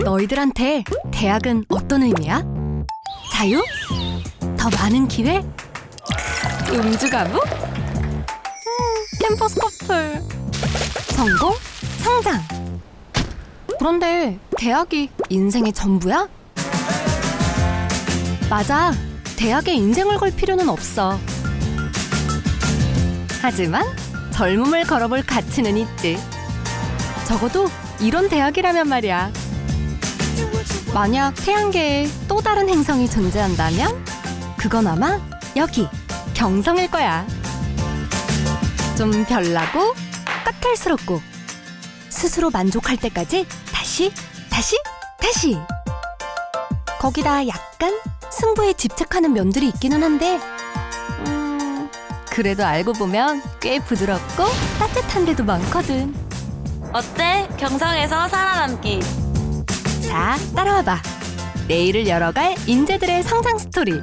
너희들한테 대학은 어떤 의미야? 자유? 더 많은 기회? 음주 가무? 캠퍼스 커플. 성공? 성장. 그런데 대학이 인생의 전부야? 맞아. 대학에 인생을 걸 필요는 없어. 하지만 젊음을 걸어볼 가치는 있지. 적어도 이런 대학이라면 말이야. 만약 태양계에 또 다른 행성이 존재한다면 그건 아마 여기 경성일 거야. 좀 별나고 까탈스럽고 스스로 만족할 때까지 다시 거기다 약간 승부에 집착하는 면들이 있기는 한데 그래도 알고 보면 꽤 부드럽고 따뜻한 데도 많거든. 어때? 경성에서 살아남기. 자, 따라와봐. 내일을 열어갈 인재들의 성장 스토리.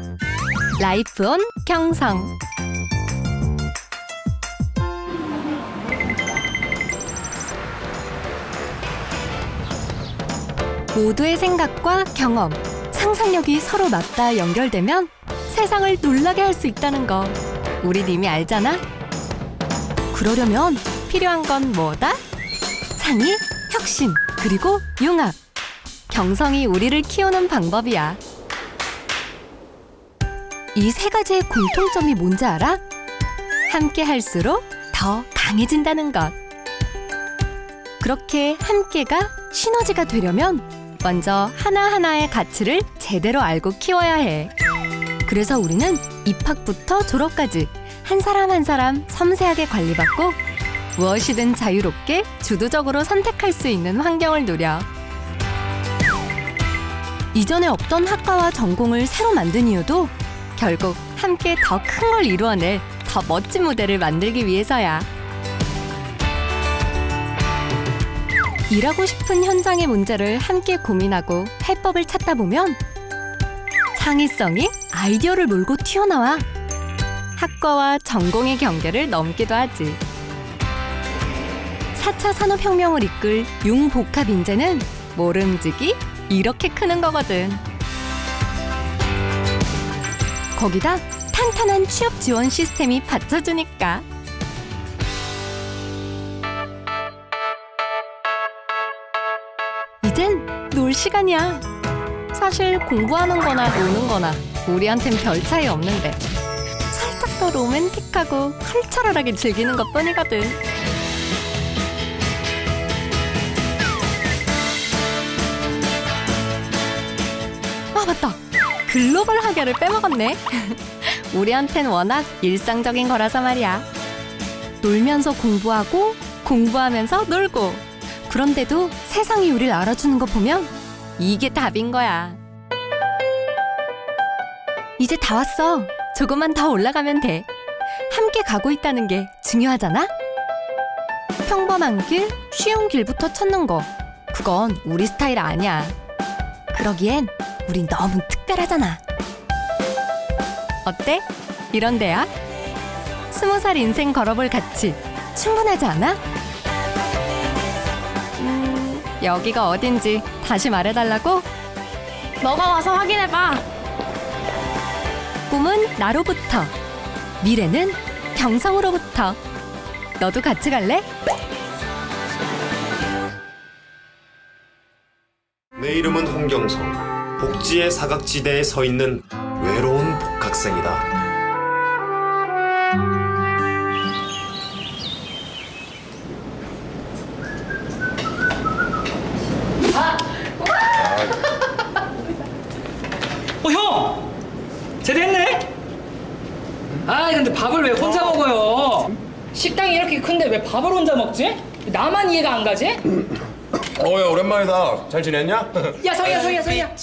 라이프 온 경성. 모두의 생각과 경험, 상상력이 서로 맞닿아 연결되면 세상을 놀라게 할 수 있다는 거 우린 이미 알잖아? 그러려면 필요한 건 뭐다? 창의, 혁신, 그리고 융합. 경성이 우리를 키우는 방법이야. 이 세 가지의 공통점이 뭔지 알아? 함께 할수록 더 강해진다는 것. 그렇게 함께가 시너지가 되려면 먼저 하나하나의 가치를 제대로 알고 키워야 해. 그래서 우리는 입학부터 졸업까지 한 사람 한 사람 섬세하게 관리받고 무엇이든 자유롭게 주도적으로 선택할 수 있는 환경을 누려. 이전에 없던 학과와 전공을 새로 만든 이유도 결국 함께 더 큰 걸 이루어낼 더 멋진 무대를 만들기 위해서야. 일하고 싶은 현장의 문제를 함께 고민하고 해법을 찾다 보면 창의성이 아이디어를 몰고 튀어나와 학과와 전공의 경계를 넘기도 하지. 4차 산업혁명을 이끌 융복합 인재는 모름지기 이렇게 크는 거거든. 거기다 탄탄한 취업 지원 시스템이 받쳐주니까. 이젠 놀 시간이야. 사실 공부하는 거나 노는 거나 우리한텐 별 차이 없는데 살짝 더 로맨틱하고 컬처럴하게 즐기는 것 뿐이거든. 아, 맞다. 글로벌 학예를 빼먹었네. 우리한텐 워낙 일상적인 거라서 말이야. 놀면서 공부하고 공부하면서 놀고. 그런데도 세상이 우릴 알아주는 거 보면 이게 답인 거야. 이제 다 왔어. 조금만 더 올라가면 돼. 함께 가고 있다는 게 중요하잖아? 평범한 길, 쉬운 길부터 찾는 거. 그건 우리 스타일 아니야. 그러기엔 우린 너무 특별하잖아. 어때? 이런 대학? 20살 인생 걸어볼 가치 충분하지 않아? 여기가 어딘지 다시 말해달라고? 너가 와서 확인해봐. 꿈은 나로부터, 미래는 경성으로부터. 너도 같이 갈래? 내 이름은 홍경성. 복지의 사각지대에 서 있는 외로운 복학생이다. 형! 제대했네? 아 근데 밥을 왜 혼자 먹어요? 식당이 이렇게 큰데 왜 밥을 혼자 먹지? 나만 이해가 안 가지? 야 오랜만이다. 잘 지냈냐? 야 서희야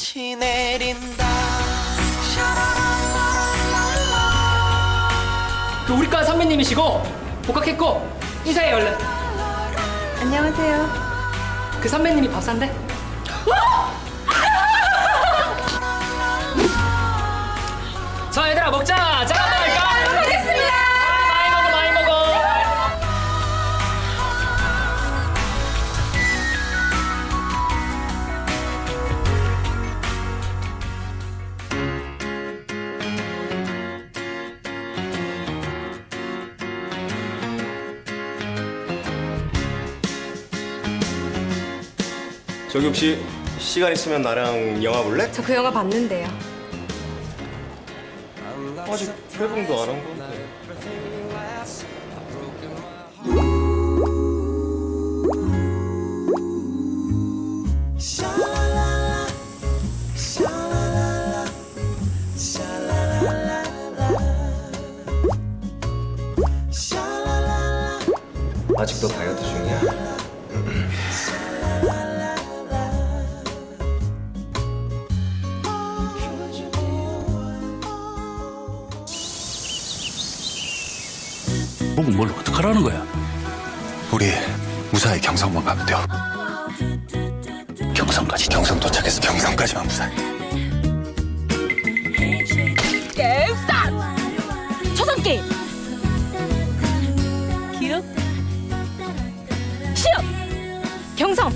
그 우리과 선배님이시고 복학했고 인사해 얼른. 안녕하세요. 그 선배님이 밥 산대. 자 얘들아 먹자. 자 먹을까? 알겠습니다. 많이 먹어. 저기 혹시 시간 있으면 나랑 영화 볼래? 저 그 영화 봤는데요. 아직 개봉도 안 한 건데. 아직도 다이어트 중이야? 보고 뭘 어떡하라는 거야? 우리 무사히 경성만 가면 돼요. 경성까지. 경성 도착해서 경성까지만 무사히. 초성 게임. 기억. 시업. 경성.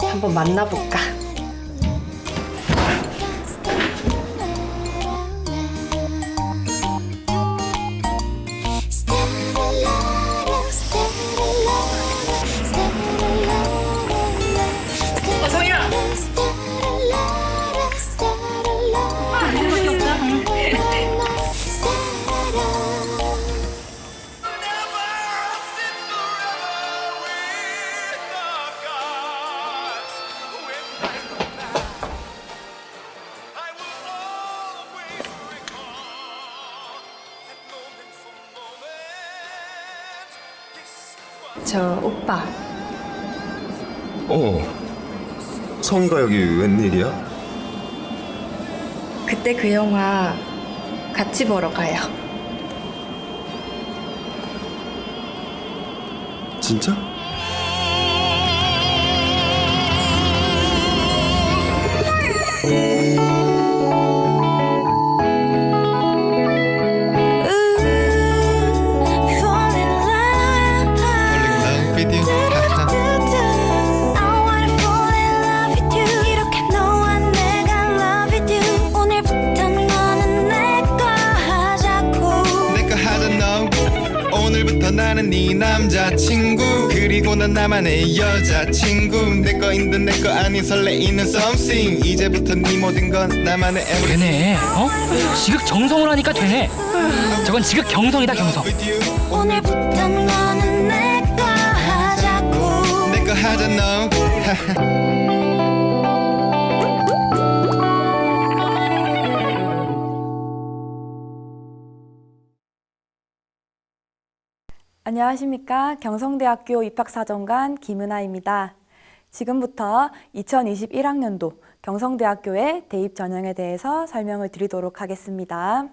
한번 만나볼까? 성희야! 저 오빠, 성희가 여기 웬일이야? 그때 그 영화 같이 보러 가요. 진짜? 오늘부터 나는 네 남자친구 그리고 난 나만의 여자친구 내 거인 듯 내 거 아닌 설레이는 something 이제부터 네 모든 건 나만의 everything 되네. 어? 지극 정성을 하니까 되네. 저건 지극 경성이다, 경성. with you 오늘부터 너는 내거 하자고 내 거 하자 너 안녕하십니까. 경성대학교 입학사정관 김은아입니다. 지금부터 2021학년도 경성대학교의 대입 전형에 대해서 설명을 드리도록 하겠습니다.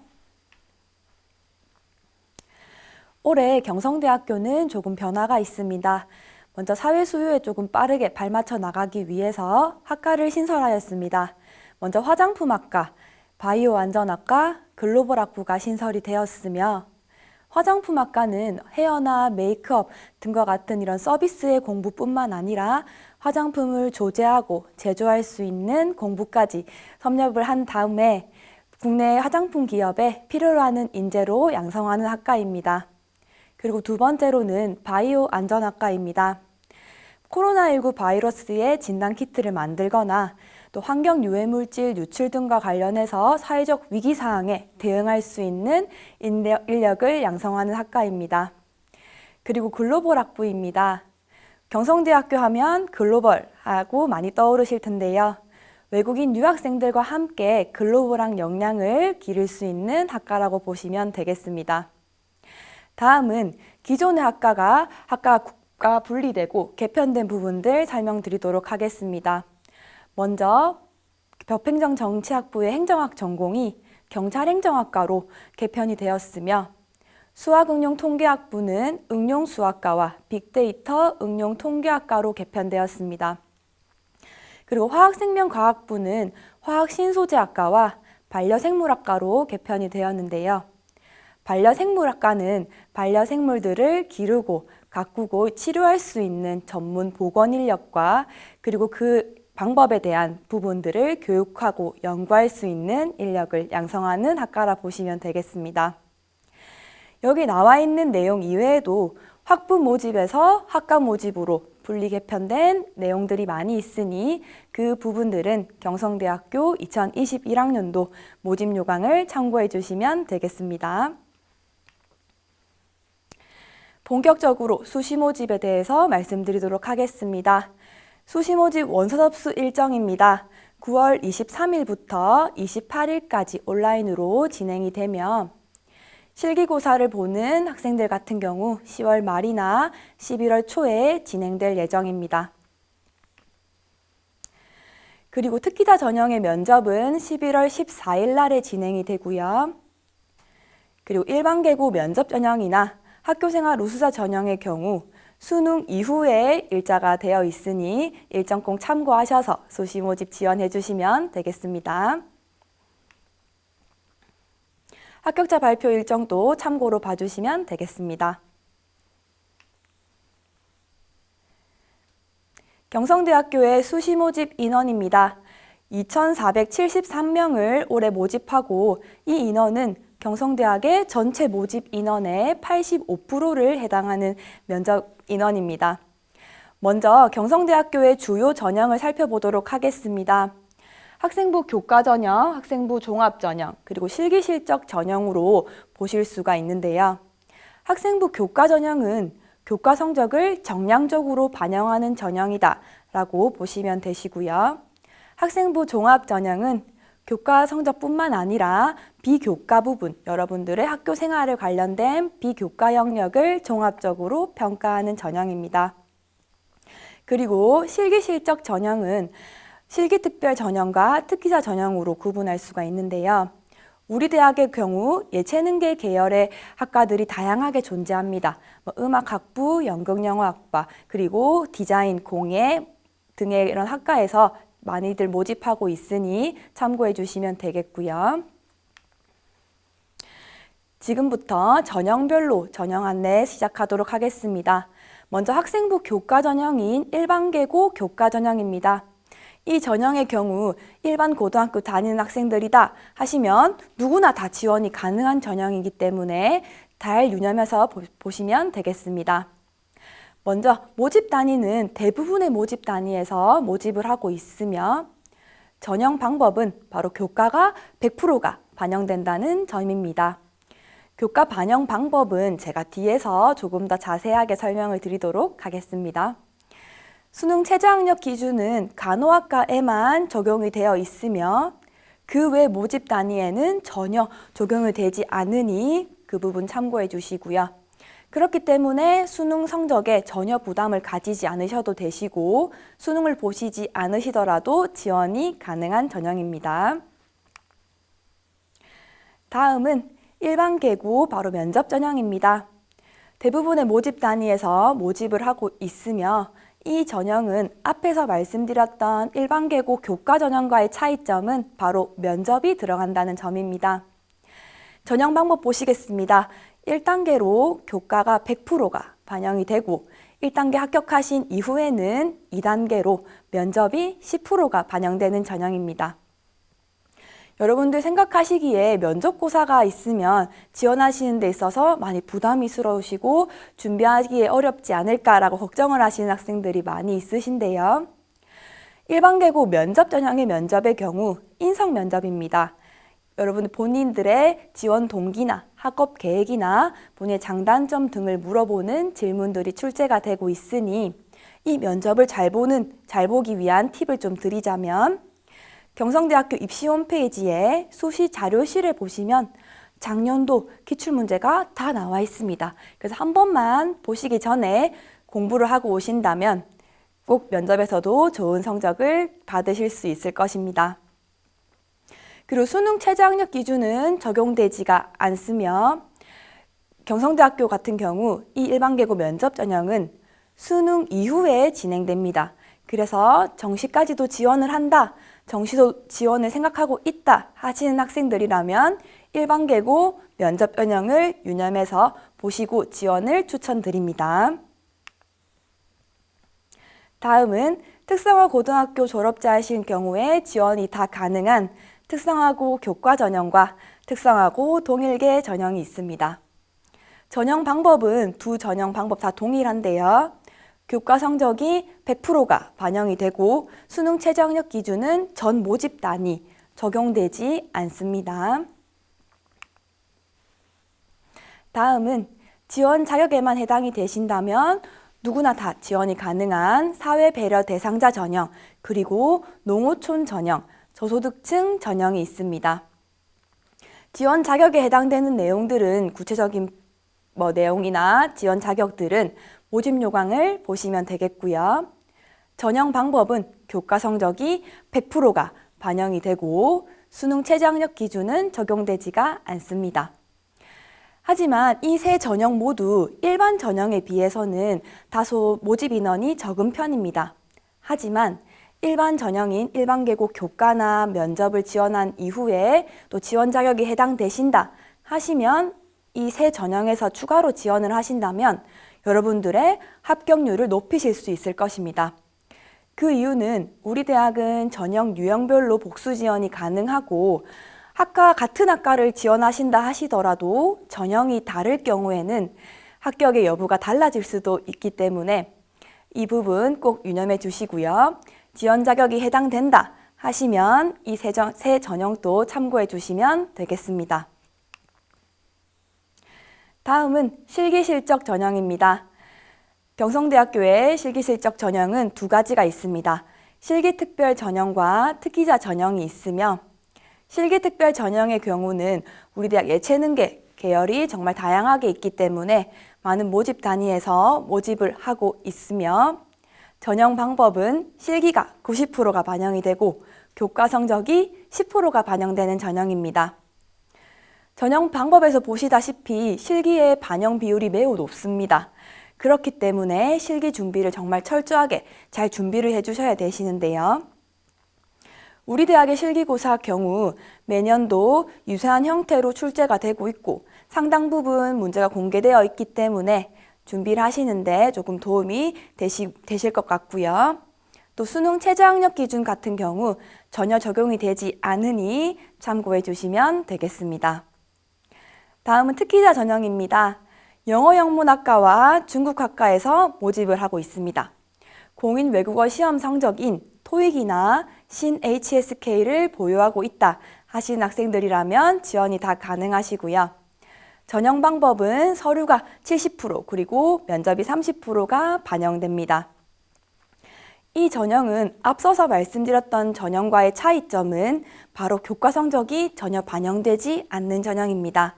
올해 경성대학교는 조금 변화가 있습니다. 먼저 사회 수요에 조금 빠르게 발맞춰 나가기 위해서 학과를 신설하였습니다. 먼저 화장품학과, 바이오 안전학과, 글로벌 학부가 신설이 되었으며 화장품학과는 헤어나 메이크업 등과 같은 이런 서비스의 공부뿐만 아니라 화장품을 조제하고 제조할 수 있는 공부까지 섭렵을 한 다음에 국내 화장품 기업에 필요로 하는 인재로 양성하는 학과입니다. 그리고 두 번째로는 바이오 안전학과입니다. 코로나19 바이러스의 진단키트를 만들거나 또 환경 유해물질 유출 등과 관련해서 사회적 위기 사항에 대응할 수 있는 인력을 양성하는 학과입니다. 그리고 글로벌 학부입니다. 경성대학교 하면 글로벌하고 많이 떠오르실 텐데요. 외국인 유학생들과 함께 글로벌한 역량을 기를 수 있는 학과라고 보시면 되겠습니다. 다음은 기존의 학과가 분리되고 개편된 부분들 설명드리도록 하겠습니다. 먼저 법행정정치학부의 행정학 전공이 경찰행정학과로 개편이 되었으며 수학응용통계학부는 응용수학과와 빅데이터 응용통계학과로 개편되었습니다. 그리고 화학생명과학부는 화학신소재학과와 반려생물학과로 개편이 되었는데요. 반려생물학과는 반려생물들을 기르고 가꾸고 치료할 수 있는 전문 보건 인력과 그리고 그 방법에 대한 부분들을 교육하고 연구할 수 있는 인력을 양성하는 학과라 보시면 되겠습니다. 여기 나와 있는 내용 이외에도 학부 모집에서 학과 모집으로 분리 개편된 내용들이 많이 있으니 그 부분들은 경성대학교 2021학년도 모집 요강을 참고해 주시면 되겠습니다. 본격적으로 수시 모집에 대해서 말씀드리도록 하겠습니다. 수시 모집 원서 접수 일정입니다. 9월 23일부터 28일까지 온라인으로 진행이 되며 실기고사를 보는 학생들 같은 경우 10월 말이나 11월 초에 진행될 예정입니다. 그리고 특기자 전형의 면접은 11월 14일 날에 진행이 되고요. 그리고 일반계고 면접 전형이나 학교생활 우수자 전형의 경우 수능 이후에 일자가 되어 있으니 일정 꼭 참고하셔서 수시 모집 지원해 주시면 되겠습니다. 합격자 발표 일정도 참고로 봐주시면 되겠습니다. 경성대학교의 수시 모집 인원입니다. 2,473명을 올해 모집하고 이 인원은 경성대학의 전체 모집 인원의 85%를 해당하는 면접 인원입니다. 먼저 경성대학교의 주요 전형을 살펴보도록 하겠습니다. 학생부 교과 전형, 학생부 종합 전형, 그리고 실기 실적 전형으로 보실 수가 있는데요. 학생부 교과 전형은 교과 성적을 정량적으로 반영하는 전형이다 라고 보시면 되시고요. 학생부 종합 전형은 교과 성적뿐만 아니라 비교과 부분, 여러분들의 학교 생활에 관련된 비교과 영역을 종합적으로 평가하는 전형입니다. 그리고 실기 실적 전형은 실기특별 전형과 특기자 전형으로 구분할 수가 있는데요. 우리 대학의 경우 예체능계 계열의 학과들이 다양하게 존재합니다. 음악학부, 연극영화학과, 그리고 디자인, 공예 등의 이런 학과에서 많이들 모집하고 있으니 참고해 주시면 되겠고요. 지금부터 전형별로 전형 안내 시작하도록 하겠습니다. 먼저 학생부 교과 전형인 일반계고 교과 전형입니다. 이 전형의 경우 일반 고등학교 다니는 학생들이다 하시면 누구나 다 지원이 가능한 전형이기 때문에 잘 유념해서 보시면 되겠습니다. 먼저 모집 단위는 대부분의 모집 단위에서 모집을 하고 있으며 전형 방법은 바로 교과가 100%가 반영된다는 점입니다. 교과 반영 방법은 제가 뒤에서 조금 더 자세하게 설명을 드리도록 하겠습니다. 수능 최저학력 기준은 간호학과에만 적용이 되어 있으며 그 외 모집 단위에는 전혀 적용이 되지 않으니 그 부분 참고해 주시고요. 그렇기 때문에 수능 성적에 전혀 부담을 가지지 않으셔도 되시고 수능을 보시지 않으시더라도 지원이 가능한 전형입니다. 다음은 일반계고 바로 면접 전형입니다. 대부분의 모집 단위에서 모집을 하고 있으며 이 전형은 앞에서 말씀드렸던 일반계고 교과 전형과의 차이점은 바로 면접이 들어간다는 점입니다. 전형 방법 보시겠습니다. 1단계로 교과가 100%가 반영이 되고 1단계 합격하신 이후에는 2단계로 면접이 10%가 반영되는 전형입니다. 여러분들 생각하시기에 면접고사가 있으면 지원하시는 데 있어서 많이 부담스러우시고 준비하기에 어렵지 않을까라고 걱정을 하시는 학생들이 많이 있으신데요. 일반계고 면접 전형의 면접의 경우 인성 면접입니다. 여러분 본인들의 지원 동기나 학업 계획이나 본인의 장단점 등을 물어보는 질문들이 출제가 되고 있으니 이 면접을 잘 보기 위한 팁을 좀 드리자면 경성대학교 입시 홈페이지에 수시 자료실에 보시면 작년도 기출문제가 다 나와 있습니다. 그래서 한 번만 보시기 전에 공부를 하고 오신다면 꼭 면접에서도 좋은 성적을 받으실 수 있을 것입니다. 그리고 수능 최저학력 기준은 적용되지가 않으며 경성대학교 같은 경우 이 일반계고 면접 전형은 수능 이후에 진행됩니다. 그래서 정시까지도 지원을 한다, 정시도 지원을 생각하고 있다 하시는 학생들이라면 일반계고 면접 전형을 유념해서 보시고 지원을 추천드립니다. 다음은 특성화 고등학교 졸업자이신 경우에 지원이 다 가능한 특성화고 교과 전형과 특성화고 동일계 전형이 있습니다. 전형 방법은 두 전형 방법 다 동일한데요. 교과 성적이 100%가 반영이 되고 수능 최저학력 기준은 전 모집 단위 적용되지 않습니다. 다음은 지원 자격에만 해당이 되신다면 누구나 다 지원이 가능한 사회 배려 대상자 전형, 그리고 농어촌 전형, 저소득층 전형이 있습니다. 지원 자격에 해당되는 내용들은 구체적인 내용이나 지원 자격들은 모집 요강을 보시면 되겠고요. 전형 방법은 교과 성적이 100%가 반영이 되고 수능 최저학력 기준은 적용되지가 않습니다. 하지만 이 세 전형 모두 일반 전형에 비해서는 다소 모집 인원이 적은 편입니다. 하지만 일반 전형인 일반계고 교과나 면접을 지원한 이후에 또 지원 자격이 해당되신다 하시면 이 세 전형에서 추가로 지원을 하신다면 여러분들의 합격률을 높이실 수 있을 것입니다. 그 이유는 우리 대학은 전형 유형별로 복수 지원이 가능하고 같은 학과를 지원하신다 하시더라도 전형이 다를 경우에는 합격의 여부가 달라질 수도 있기 때문에 이 부분 꼭 유념해 주시고요. 지원 자격이 해당된다 하시면 이 세 전형도 참고해 주시면 되겠습니다. 다음은 실기실적 전형입니다. 경성대학교의 실기실적 전형은 두 가지가 있습니다. 실기특별 전형과 특기자 전형이 있으며 실기특별 전형의 경우는 우리 대학 예체능계 계열이 정말 다양하게 있기 때문에 많은 모집 단위에서 모집을 하고 있으며 전형 방법은 실기가 90%가 반영이 되고 교과 성적이 10%가 반영되는 전형입니다. 전형 방법에서 보시다시피 실기의 반영 비율이 매우 높습니다. 그렇기 때문에 실기 준비를 정말 철저하게 잘 준비를 해주셔야 되시는데요. 우리 대학의 실기고사 경우 매년도 유사한 형태로 출제가 되고 있고 상당 부분 문제가 공개되어 있기 때문에 준비를 하시는데 조금 도움이 되실 것 같고요. 또 수능 최저학력 기준 같은 경우 전혀 적용이 되지 않으니 참고해 주시면 되겠습니다. 다음은 특기자 전형입니다. 영어영문학과와 중국학과에서 모집을 하고 있습니다. 공인 외국어 시험 성적인 토익이나 신 HSK를 보유하고 있다 하시는 학생들이라면 지원이 다 가능하시고요. 전형 방법은 서류가 70% 그리고 면접이 30%가 반영됩니다. 이 전형은 앞서서 말씀드렸던 전형과의 차이점은 바로 교과 성적이 전혀 반영되지 않는 전형입니다.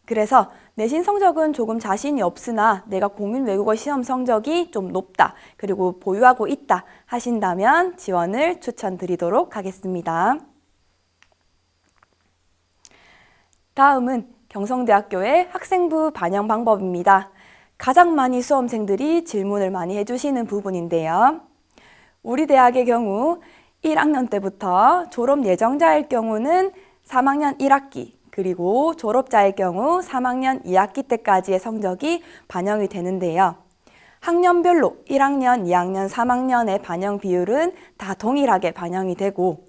그래서 내신 성적은 조금 자신이 없으나 내가 공인 외국어 시험 성적이 좀 높다, 그리고 보유하고 있다 하신다면 지원을 추천드리도록 하겠습니다. 다음은 경성대학교의 학생부 반영 방법입니다. 가장 많이 수험생들이 질문을 많이 해주시는 부분인데요. 우리 대학의 경우 1학년 때부터 졸업 예정자일 경우는 3학년 1학기, 그리고 졸업자의 경우 3학년 2학기 때까지의 성적이 반영이 되는데요. 학년별로 1학년, 2학년, 3학년의 반영 비율은 다 동일하게 반영이 되고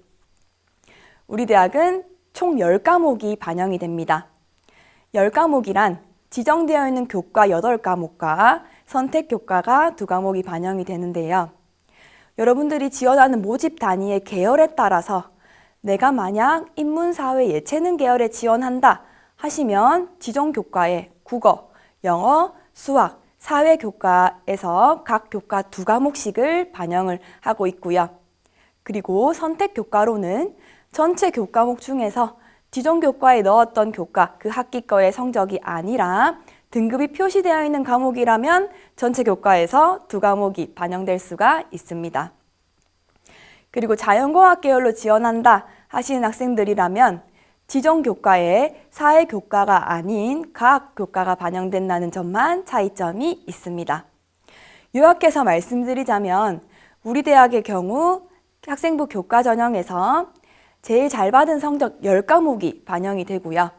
우리 대학은 총 10과목이 반영이 됩니다. 10과목이란 지정되어 있는 교과 8과목과 선택 교과가 2과목이 반영이 되는데요. 여러분들이 지원하는 모집 단위의 계열에 따라서 내가 만약 인문사회 예체능 계열에 지원한다 하시면 지정 교과에 국어, 영어, 수학, 사회교과에서 각 교과 2과목씩을 반영을 하고 있고요. 그리고 선택 교과로는 전체 교과목 중에서 지정 교과에 넣었던 교과 그 학기 거의 성적이 아니라 등급이 표시되어 있는 과목이라면 전체 교과에서 2과목이 반영될 수가 있습니다. 그리고 자연공학 계열로 지원한다 하시는 학생들이라면 지정 교과에 사회교과가 아닌 과학 교과가 반영된다는 점만 차이점이 있습니다. 요약해서 말씀드리자면 우리 대학의 경우 학생부 교과 전형에서 제일 잘 받은 성적 10과목이 반영이 되고요.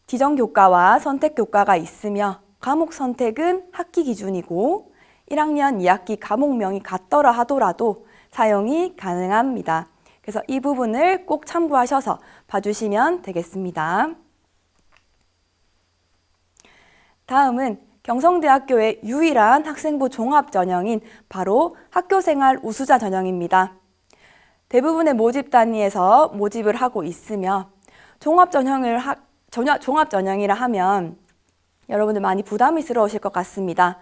지정교과와 선택교과가 있으며 과목 선택은 학기 기준이고 1학년 2학기 과목명이 같더라 하더라도 사용이 가능합니다. 그래서 이 부분을 꼭 참고하셔서 봐주시면 되겠습니다. 다음은 경성대학교의 유일한 학생부 종합 전형인 바로 학교생활 우수자 전형입니다. 대부분의 모집 단위에서 모집을 하고 있으며 종합 전형이라 하면 여러분들 많이 부담스러우실 것 같습니다.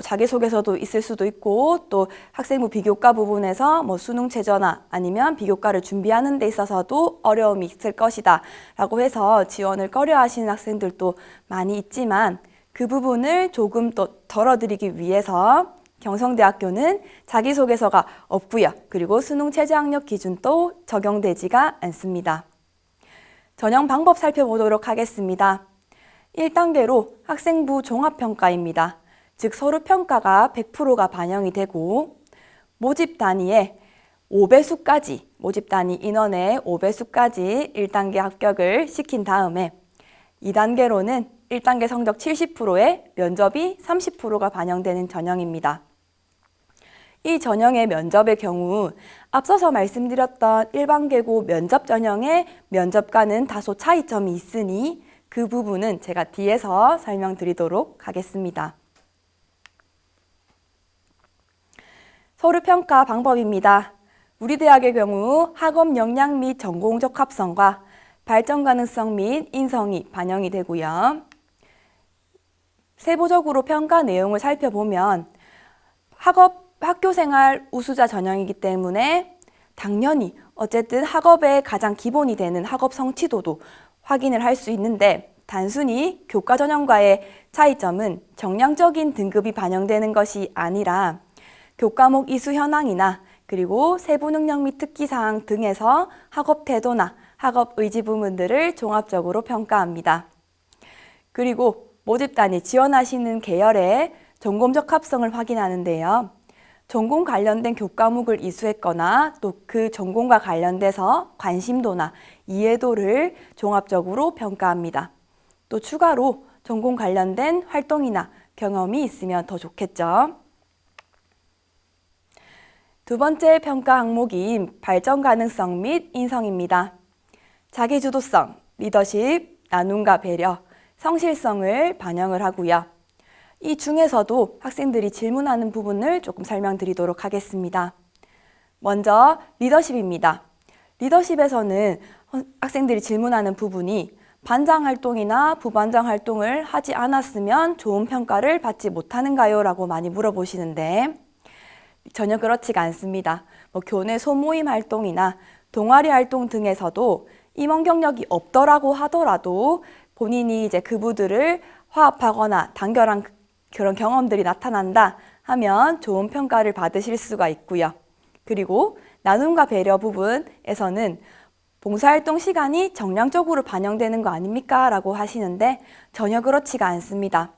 자기소개서도 있을 수도 있고 또 학생부 비교과 부분에서 수능 최저나 아니면 비교과를 준비하는 데 있어서도 어려움이 있을 것이다 라고 해서 지원을 꺼려 하시는 학생들도 많이 있지만 그 부분을 조금 더 덜어드리기 위해서 경성대학교는 자기소개서가 없고요. 그리고 수능 최저학력 기준도 적용되지가 않습니다. 전형 방법 살펴보도록 하겠습니다. 1단계로 학생부 종합평가입니다. 즉 서류평가가 100%가 반영이 되고 모집 단위의 5배수까지 모집 단위 인원의 5배수까지 1단계 합격을 시킨 다음에 2단계로는 1단계 성적 70%에 면접이 30%가 반영되는 전형입니다. 이 전형의 면접의 경우 앞서서 말씀드렸던 일반계고 면접 전형의 면접과는 다소 차이점이 있으니 그 부분은 제가 뒤에서 설명드리도록 하겠습니다. 서류평가 방법입니다. 우리 대학의 경우 학업 역량 및 전공 적합성과 발전 가능성 및 인성이 반영이 되고요. 세부적으로 평가 내용을 살펴보면 학교생활 우수자 전형이기 때문에 당연히 어쨌든 학업의 가장 기본이 되는 학업 성취도도 확인을 할 수 있는데 단순히 교과 전형과의 차이점은 정량적인 등급이 반영되는 것이 아니라 교과목 이수 현황이나 그리고 세부 능력 및 특기사항 등에서 학업 태도나 학업 의지 부분들을 종합적으로 평가합니다. 그리고 모집단이 지원하시는 계열의 전공 적합성을 확인하는데요. 전공 관련된 교과목을 이수했거나 또 그 전공과 관련돼서 관심도나 이해도를 종합적으로 평가합니다. 또 추가로 전공 관련된 활동이나 경험이 있으면 더 좋겠죠. 두 번째 평가 항목인 발전 가능성 및 인성입니다. 자기주도성, 리더십, 나눔과 배려, 성실성을 반영을 하고요. 이 중에서도 학생들이 질문하는 부분을 조금 설명드리도록 하겠습니다. 먼저 리더십입니다. 리더십에서는 학생들이 질문하는 부분이 반장 활동이나 부반장 활동을 하지 않았으면 좋은 평가를 받지 못하는가요? 라고 많이 물어보시는데 전혀 그렇지가 않습니다. 교내 소모임 활동이나 동아리 활동 등에서도 임원 경력이 없더라고 하더라도 본인이 이제 그부들을 화합하거나 단결한 그런 경험들이 나타난다 하면 좋은 평가를 받으실 수가 있고요. 그리고 나눔과 배려 부분에서는 봉사활동 시간이 정량적으로 반영되는 거 아닙니까? 라고 하시는데 전혀 그렇지가 않습니다.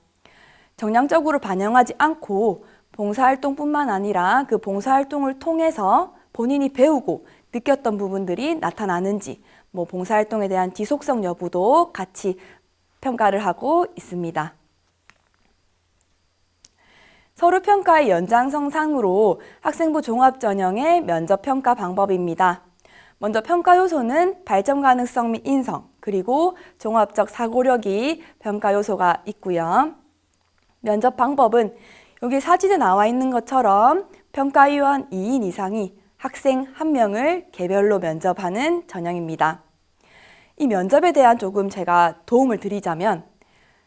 정량적으로 반영하지 않고 봉사활동뿐만 아니라 그 봉사활동을 통해서 본인이 배우고 느꼈던 부분들이 나타나는지 봉사활동에 대한 지속성 여부도 같이 평가를 하고 있습니다. 서류평가의 연장선상으로 학생부 종합전형의 면접평가 방법입니다. 먼저 평가 요소는 발전 가능성 및 인성, 그리고 종합적 사고력이 평가 요소가 있고요. 면접 방법은 여기 사진에 나와 있는 것처럼 평가위원 2인 이상이 학생 1명을 개별로 면접하는 전형입니다. 이 면접에 대한 조금 제가 도움을 드리자면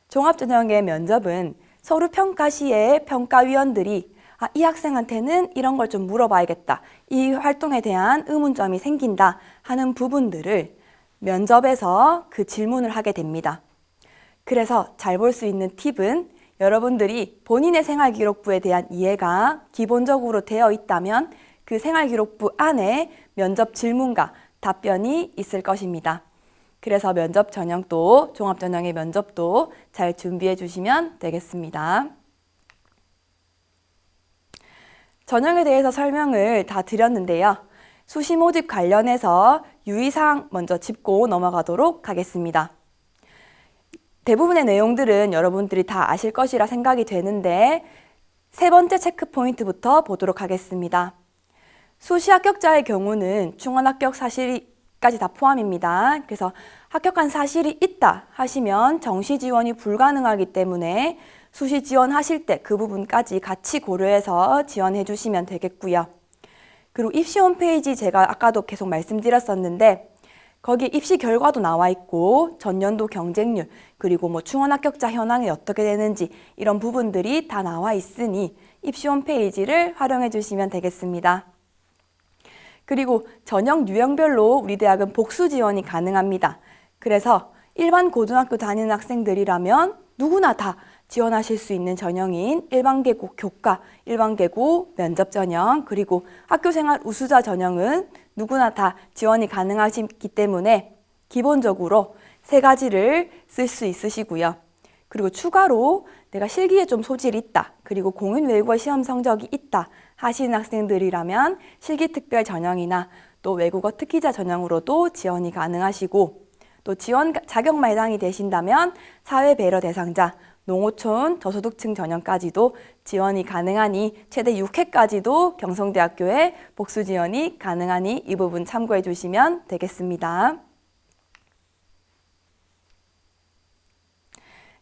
종합전형의 면접은 서류평가 시에 평가위원들이 이 학생한테는 이런 걸 좀 물어봐야겠다. 이 활동에 대한 의문점이 생긴다 하는 부분들을 면접에서 그 질문을 하게 됩니다. 그래서 잘 볼 수 있는 팁은 여러분들이 본인의 생활기록부에 대한 이해가 기본적으로 되어 있다면 그 생활기록부 안에 면접 질문과 답변이 있을 것입니다. 그래서 면접 전형도 종합전형의 면접도 잘 준비해 주시면 되겠습니다. 전형에 대해서 설명을 다 드렸는데요. 수시 모집 관련해서 유의사항 먼저 짚고 넘어가도록 하겠습니다. 대부분의 내용들은 여러분들이 다 아실 것이라 생각이 되는데 세 번째 체크 포인트부터 보도록 하겠습니다. 수시 합격자의 경우는 충원 합격 사실까지 다 포함입니다. 그래서 합격한 사실이 있다 하시면 정시 지원이 불가능하기 때문에 수시 지원하실 때 그 부분까지 같이 고려해서 지원해 주시면 되겠고요. 그리고 입시 홈페이지 제가 아까도 계속 말씀드렸었는데 거기 입시 결과도 나와 있고 전년도 경쟁률 그리고 뭐 충원 합격자 현황이 어떻게 되는지 이런 부분들이 다 나와 있으니 입시 홈페이지를 활용해 주시면 되겠습니다. 그리고 전형 유형별로 우리 대학은 복수 지원이 가능합니다. 그래서 일반 고등학교 다니는 학생들이라면 누구나 다 지원하실 수 있는 전형인 일반계고 교과, 일반계고 면접 전형, 그리고 학교생활 우수자 전형은 누구나 다 지원이 가능하시기 때문에 기본적으로 세 가지를 쓸 수 있으시고요. 그리고 추가로 내가 실기에 좀 소질이 있다, 그리고 공인 외국어 시험 성적이 있다 하시는 학생들이라면 실기특별 전형이나 또 외국어 특기자 전형으로도 지원이 가능하시고 또 지원 자격만 해당이 되신다면 사회배려 대상자, 농어촌 저소득층 전형까지도 지원이 가능하니 최대 6회까지도 경성대학교에 복수 지원이 가능하니 이 부분 참고해 주시면 되겠습니다.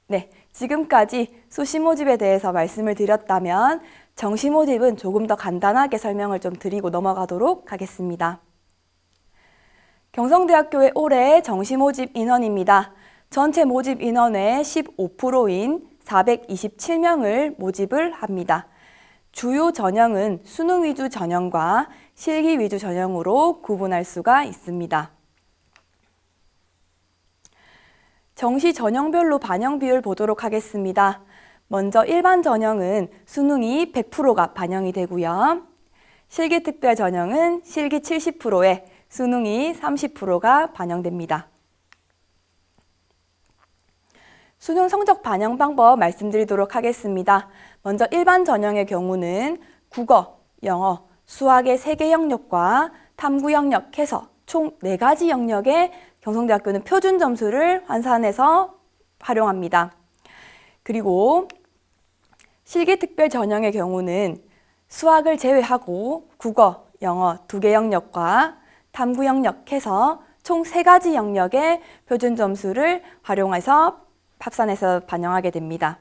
네, 지금까지 수시 모집에 대해서 말씀을 드렸다면 정시 모집은 조금 더 간단하게 설명을 좀 드리고 넘어가도록 하겠습니다. 경성대학교의 올해 정시 모집 인원입니다. 전체 모집 인원의 15%인 427명을 모집을 합니다. 주요 전형은 수능 위주 전형과 실기 위주 전형으로 구분할 수가 있습니다. 정시 전형별로 반영 비율 보도록 하겠습니다. 먼저 일반 전형은 수능이 100%가 반영이 되고요. 실기특별 전형은 실기 70%에 수능이 30%가 반영됩니다. 수능 성적 반영 방법 말씀드리도록 하겠습니다. 먼저 일반 전형의 경우는 국어, 영어, 수학의 3개 영역과 탐구 영역 해서 총 4가지 영역에 경성대학교는 표준 점수를 환산해서 활용합니다. 그리고 실기특별 전형의 경우는 수학을 제외하고 국어, 영어 2개 영역과 탐구 영역 해서 총 3가지 영역의 표준 점수를 활용해서 합산해서 반영하게 됩니다.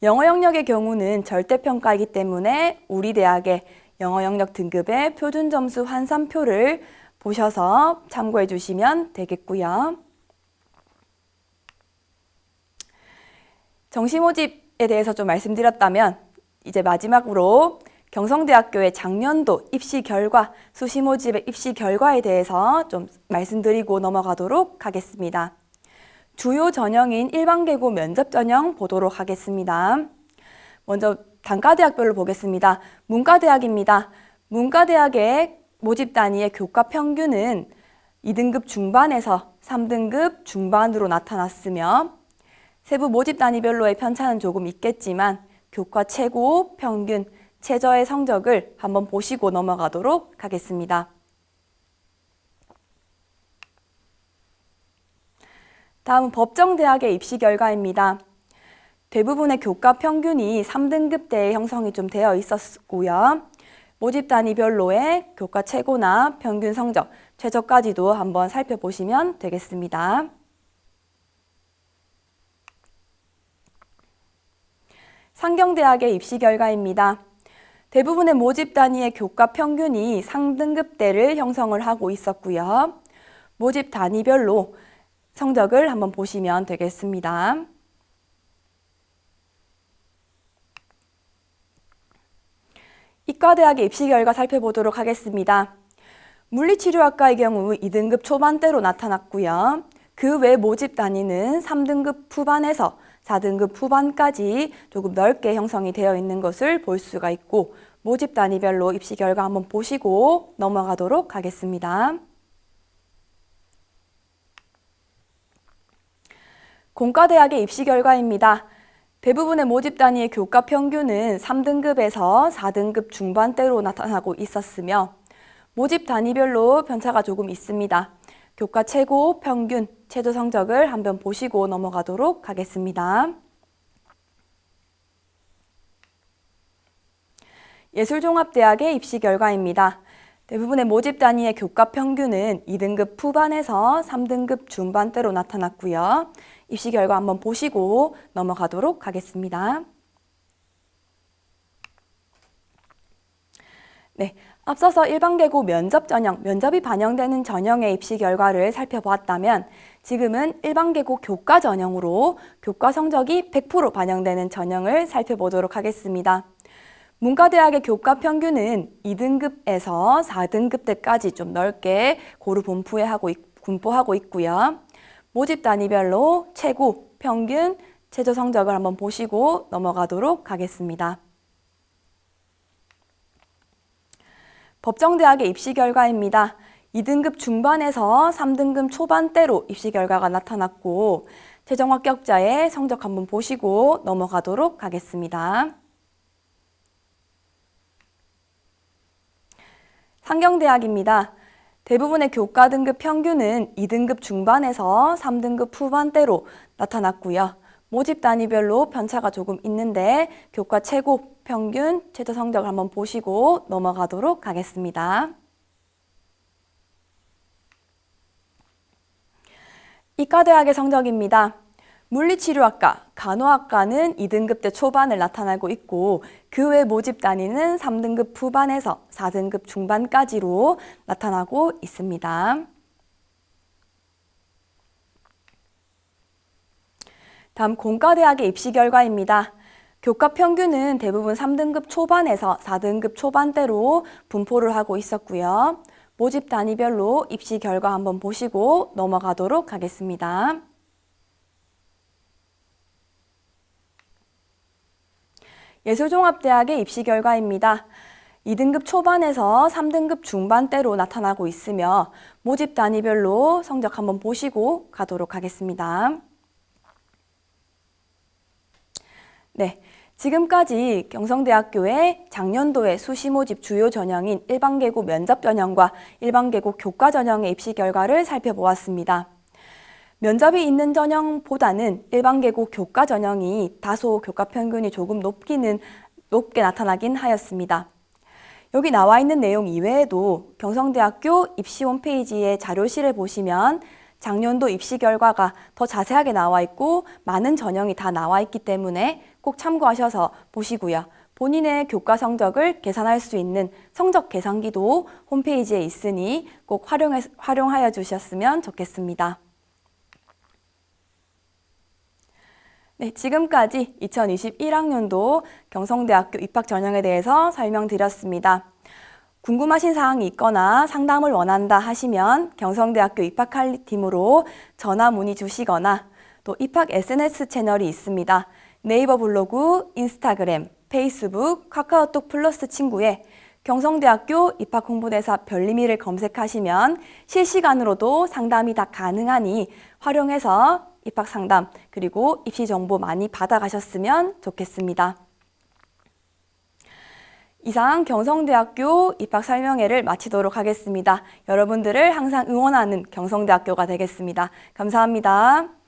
영어 영역의 경우는 절대평가이기 때문에 우리 대학의 영어 영역 등급의 표준 점수 환산표를 보셔서 참고해 주시면 되겠고요. 정시 모집에 대해서 좀 말씀드렸다면 이제 마지막으로 경성대학교의 작년도 입시 결과, 수시 모집의 입시 결과에 대해서 좀 말씀드리고 넘어가도록 하겠습니다. 주요 전형인 일반계고 면접 전형 보도록 하겠습니다. 먼저 단과대학별로 보겠습니다. 문과대학입니다. 문과대학의 모집 단위의 교과 평균은 2등급 중반에서 3등급 중반으로 나타났으며 세부 모집 단위별로의 편차는 조금 있겠지만 교과 최고, 평균, 최저의 성적을 한번 보시고 넘어가도록 하겠습니다. 다음은 법정대학의 입시 결과입니다. 대부분의 교과 평균이 3등급대의 형성이 좀 되어 있었고요. 모집 단위별로의 교과 최고나 평균 성적, 최저까지도 한번 살펴보시면 되겠습니다. 상경대학의 입시 결과입니다. 대부분의 모집 단위의 교과 평균이 상등급대를 형성을 하고 있었고요. 모집 단위별로 성적을 한번 보시면 되겠습니다. 이과대학의 입시 결과 살펴보도록 하겠습니다. 물리치료학과의 경우 2등급 초반대로 나타났고요. 그 외 모집 단위는 3등급 후반에서 4등급 후반까지 조금 넓게 형성이 되어 있는 것을 볼 수가 있고 모집 단위별로 입시 결과 한번 보시고 넘어가도록 하겠습니다. 공과대학의 입시 결과입니다. 대부분의 모집 단위의 교과 평균은 3등급에서 4등급 중반대로 나타나고 있었으며 모집 단위별로 편차가 조금 있습니다. 교과 최고, 평균, 최저 성적을 한번 보시고 넘어가도록 하겠습니다. 예술종합대학의 입시 결과입니다. 대부분의 모집 단위의 교과 평균은 2등급 후반에서 3등급 중반대로 나타났고요. 입시 결과 한번 보시고 넘어가도록 하겠습니다. 네, 앞서서 일반계고 면접 전형, 면접이 반영되는 전형의 입시 결과를 살펴보았다면 지금은 일반계고 교과 전형으로 교과 성적이 100% 반영되는 전형을 살펴보도록 하겠습니다. 문과대학의 교과 평균은 2등급에서 4등급 때까지 좀 넓게 고루 분포하고 있고요. 모집 단위별로 최고, 평균, 최저 성적을 한번 보시고 넘어가도록 하겠습니다. 법정대학의 입시 결과입니다. 2등급 중반에서 3등급 초반대로 입시 결과가 나타났고 최종 합격자의 성적 한번 보시고 넘어가도록 하겠습니다. 상경대학입니다. 대부분의 교과 등급 평균은 2등급 중반에서 3등급 후반대로 나타났고요. 모집 단위별로 편차가 조금 있는데 교과 최고, 평균, 최저 성적을 한번 보시고 넘어가도록 하겠습니다. 이과대학의 성적입니다. 물리치료학과, 간호학과는 2등급대 초반을 나타나고 있고 그 외 모집 단위는 3등급 후반에서 4등급 중반까지로 나타나고 있습니다. 다음 공과대학의 입시 결과입니다. 교과 평균은 대부분 3등급 초반에서 4등급 초반대로 분포를 하고 있었고요. 모집 단위별로 입시 결과 한번 보시고 넘어가도록 하겠습니다. 예술종합대학의 입시 결과입니다. 2등급 초반에서 3등급 중반대로 나타나고 있으며 모집 단위별로 성적 한번 보시고 가도록 하겠습니다. 네, 지금까지 경성대학교의 작년도의 수시 모집 주요 전형인 일반계고 면접 전형과 일반계고 교과 전형의 입시 결과를 살펴보았습니다. 면접이 있는 전형보다는 일반계고 교과 전형이 다소 교과 평균이 조금 높게 나타나긴 하였습니다. 여기 나와 있는 내용 이외에도 경성대학교 입시 홈페이지의 자료실을 보시면 작년도 입시 결과가 더 자세하게 나와 있고 많은 전형이 다 나와 있기 때문에 꼭 참고하셔서 보시고요. 본인의 교과 성적을 계산할 수 있는 성적 계산기도 홈페이지에 있으니 꼭 활용하여 주셨으면 좋겠습니다. 네, 지금까지 2021학년도 경성대학교 입학 전형에 대해서 설명드렸습니다. 궁금하신 사항이 있거나 상담을 원한다 하시면 경성대학교 입학관리팀으로 전화 문의 주시거나 또 입학 SNS 채널이 있습니다. 네이버 블로그, 인스타그램, 페이스북, 카카오톡 플러스 친구에 경성대학교 입학홍보대사 별림이를 검색하시면 실시간으로도 상담이 다 가능하니 활용해서 입학 상담 그리고 입시 정보 많이 받아가셨으면 좋겠습니다. 이상 경성대학교 입학 설명회를 마치도록 하겠습니다. 여러분들을 항상 응원하는 경성대학교가 되겠습니다. 감사합니다.